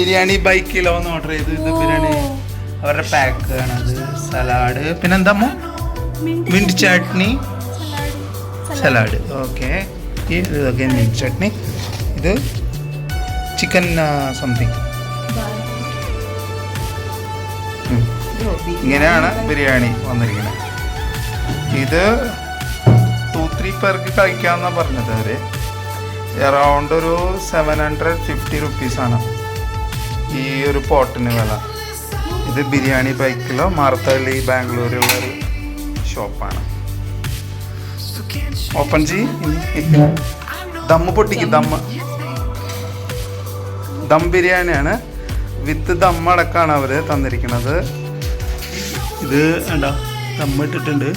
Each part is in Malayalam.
ബിരിയാണി ബൈ കിലോ എന്ന് ഓർഡർ ചെയ്തു. ഇത് ബിരിയാണി അവരുടെ പാക്ക് ആണത്. സലാഡ്, പിന്നെന്താ മിന്റ് ചട്നി, സലാഡ്. ഓക്കെ, ഇതൊക്കെ മിന്റ് ചട്നി. ഇത് ചിക്കൻ സംതിങ്. ഇങ്ങനെയാണ് ബിരിയാണി വന്നിരിക്കുന്നത്. ഇത് 2-3 പേർക്ക് കഴിക്കാമെന്നാണ് പറഞ്ഞത് അവർ. അറൗണ്ട് ഒരു 750 റുപ്പീസാണ് ഈ ഒരു പോട്ടിന് വില. ഇത് ബിരിയാണി ബൈ കിലോ, മാർത്തള്ളി ബാംഗ്ലൂരിലുള്ളൊരു ഷോപ്പാണ്. ഓപ്പൺ ചെയ്യ്. ദമ്മ് പൊട്ടിക്ക്. ദം ബിരിയാണിയാണ്, വിത്ത് ദമ്മടക്കാണ് അവർ തന്നിരിക്കുന്നത്. ഇത് എന്താ ദമ്മ് ഇട്ടിട്ടുണ്ട്.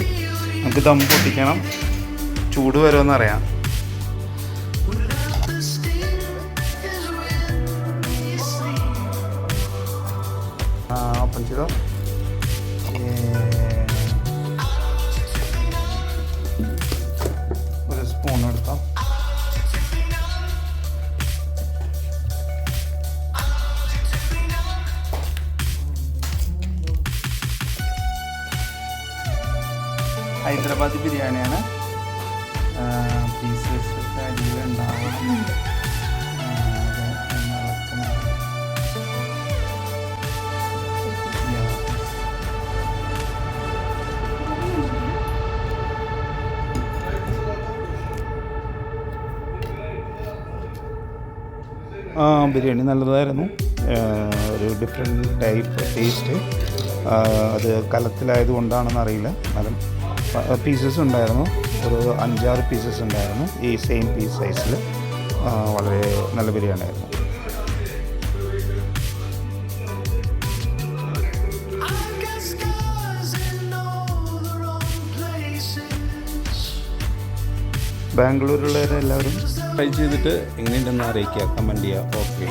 നമുക്ക് ദം പൊട്ടിക്കണം, ചൂട് വരുമെന്ന് അറിയാം. ഓപ്പൺ ചെയ്തോ. ഒരു സ്പൂൺ എടുക്കാം. ഹൈദരാബാദി ബിരിയാണിയാണ്. പീസസ് അരിയിലുണ്ടാവും. ബിരിയാണി നല്ലതായിരുന്നു. ഒരു ഡിഫറെൻറ്റ് ടൈപ്പ് ടേസ്റ്റ്. അത് കലത്തിലായത് കൊണ്ടാണെന്ന് അറിയില്ല. എന്നാലും പീസസ് ഉണ്ടായിരുന്നു, ഒരു 5-6 പീസസ് ഉണ്ടായിരുന്നു ഈ സെയിം പീസ് സൈസിൽ. വളരെ നല്ല ബിരിയാണി ആയിരുന്നു. ബാംഗ്ലൂരിലുള്ളവരെല്ലാവരും ട്രൈ ചെയ്തിട്ട് എങ്ങനെയുണ്ടെന്ന് അറിയിക്കുക, കമൻറ്റ് ചെയ്യുക. ഓക്കെ.